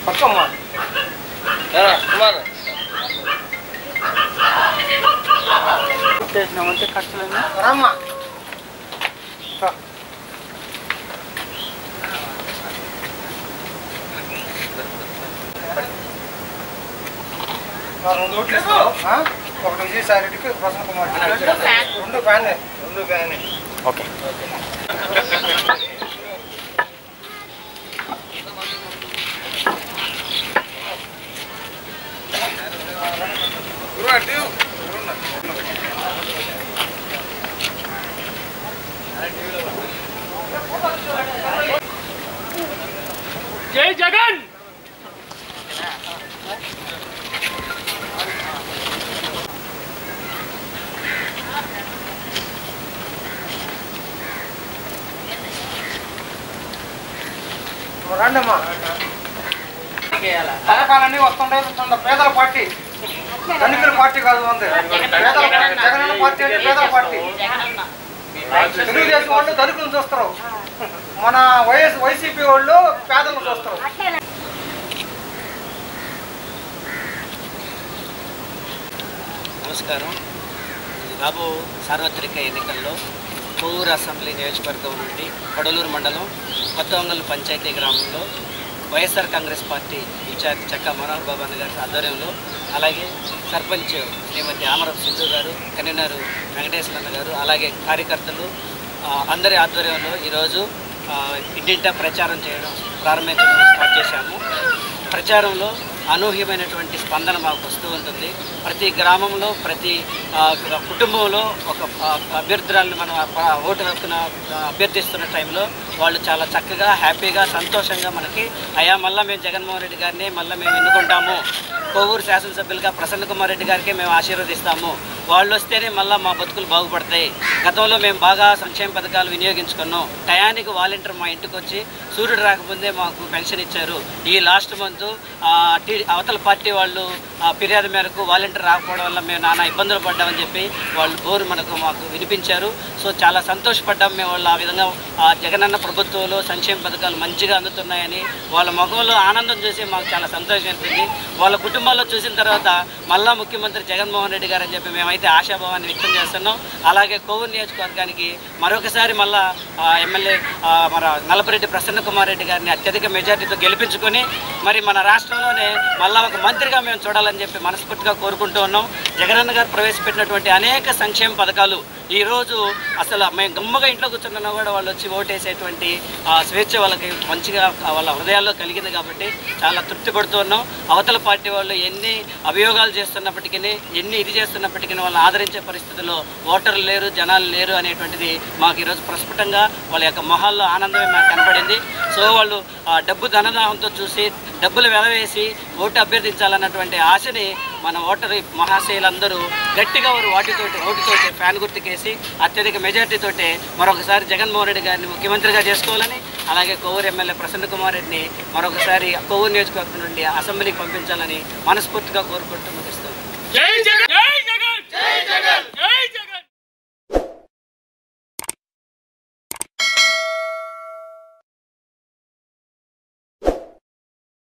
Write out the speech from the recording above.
పక్కమ్మా చేసినామంటే ఖర్చులు రామ్మా రెండు ఓట్లు ఇస్తావు ఒకటి విజయసాయి రెడ్డికి ప్రసన్న కుమార్ రెండు ఫ్యాన్ ఓకే జై జగన్ రండమ్మా పథకాలన్నీ వస్తుండే పేదల పార్టీ ధనికుల పార్టీ కాదు ఉంది జగనన్న పార్టీ అంటే పేదల పార్టీ తెలుగుదేశం వాళ్ళు ధనికులను చూస్తారు మన వైసీపీ వాళ్ళు పేదలను చూస్తారు నమస్కారం రాబో సార్వత్రిక ఎన్నికల్లో కోవూరు అసెంబ్లీ నియోజకవర్గం నుండి కొడలూరు మండలం కొత్తవంగల్ పంచాయతీ గ్రామంలో వైఎస్ఆర్ కాంగ్రెస్ పార్టీ ఇన్ఛార్జ్ చక్కా మనోహర్ బాబు అన్న గారి ఆధ్వర్యంలో అలాగే సర్పంచ్ శ్రీమతి ఆమరపు సింధు గారు కన్వీనర్ వెంకటేశ్వర గారు అలాగే కార్యకర్తలు అందరి ఆధ్వర్యంలో ఈరోజు ఇంటింటా ప్రచారం చేయడం ప్రారంభించడం స్టార్ట్ చేశాము. ప్రచారంలో అనూహ్యమైనటువంటి స్పందన మాకు వస్తూ ఉంటుంది. ప్రతి గ్రామంలో ప్రతి కుటుంబంలో ఒక అభ్యర్థురాలను మనం ఓటు హక్కున అభ్యర్థిస్తున్న టైంలో వాళ్ళు చాలా చక్కగా హ్యాపీగా సంతోషంగా మనకి అయ్యా మళ్ళీ మేము జగన్మోహన్ రెడ్డి గారిని మళ్ళీ మేము ఎన్నుకుంటాము, కోవూరు శాసనసభ్యులుగా ప్రసన్న కుమార్ రెడ్డి గారికి మేము ఆశీర్వదిస్తాము, వాళ్ళు వస్తేనే మళ్ళీ మా బతుకులు బాగుపడతాయి, గతంలో మేము బాగా సంక్షేమ పథకాలు వినియోగించుకున్నాం, టయానికి వాలంటీర్ మా ఇంటికి వచ్చి సూర్యుడు రాకముందే మాకు పెన్షన్ ఇచ్చారు, ఈ లాస్ట్ మంత్ అవతల పార్టీ వాళ్ళు ఫిర్యాదు మేరకు వాలంటీర్ రాకపోవడం వల్ల మేము నానా ఇబ్బందులు పడ్డామని చెప్పి వాళ్ళు బోరు మాకు వినిపించారు. సో చాలా సంతోషపడ్డాం మేము. వాళ్ళు ఆ విధంగా జగనన్న ప్రభుత్వంలో సంక్షేమ పథకాలు మంచిగా అందుతున్నాయని వాళ్ళ ముఖంలో ఆనందం చూసి మాకు చాలా సంతోషం అనిపించింది. వాళ్ళ కుటుంబాల్లో చూసిన తర్వాత మళ్ళా ముఖ్యమంత్రి జగన్మోహన్ రెడ్డి గారు అని చెప్పి మేమైతే ఆశాభావాన్ని వ్యక్తం చేస్తున్నాం. అలాగే కోవూరు నియోజకవర్గానికి మరొకసారి మళ్ళా ఎమ్మెల్యే మన నలపరెడ్డి ప్రసన్న కుమార్ రెడ్డి గారిని అత్యధిక మెజార్టీతో గెలిపించుకొని మరి మన రాష్ట్రంలోనే మళ్ళా ఒక మంత్రిగా మేము చూడాలని చెప్పి మనస్ఫూర్తిగా కోరుకుంటూ ఉన్నాం. జగనన్న గారు ప్రవేశపెట్టినటువంటి అనేక సంక్షేమ పథకాలు ఈరోజు అసలు మేము గమ్మగా ఇంట్లో కూర్చున్నా కూడా వాళ్ళు వచ్చి ఓటేసేటువంటి స్వేచ్ఛ వాళ్ళకి మంచిగా వాళ్ళ హృదయాల్లో కలిగింది కాబట్టి చాలా తృప్తి పడుతూ ఉన్నాం. అవతల పార్టీ వాళ్ళు ఎన్ని అభియోగాలు చేస్తున్నప్పటికీ ఎన్ని ఇది చేస్తున్నప్పటికీ వాళ్ళని ఆదరించే పరిస్థితుల్లో ఓటర్లు లేరు, జనాలు లేరు అనేటువంటిది మాకు ఈరోజు ప్రస్ఫుటంగా వాళ్ళ యొక్క మొహాల్లో ఆనందమే మాకు కనపడింది. సో వాళ్ళు డబ్బు ధనదాహంతో చూసి డబ్బులు వెలవేసి ఓటు అభ్యర్థించాలన్నటువంటి ఆశని మన ఓటరు మహాశయులందరూ గట్టిగా ఓటుతోటి ఫ్యాన్ గుర్తుకేసి అత్యధిక మెజార్టీతోటి మరొకసారి జగన్మోహన్ రెడ్డి గారిని ముఖ్యమంత్రిగా చేసుకోవాలని, అలాగే కోవూరు ఎమ్మెల్యే ప్రసన్న కుమార్ రెడ్డిని మరొకసారి కోవూరు నియోజకవర్గం నుండి అసెంబ్లీకి పంపించాలని మనస్ఫూర్తిగా కోరుకుంటూ ముగిస్తాను. జై జగన్ జై జగన్ జై జగన్ జై జగన్.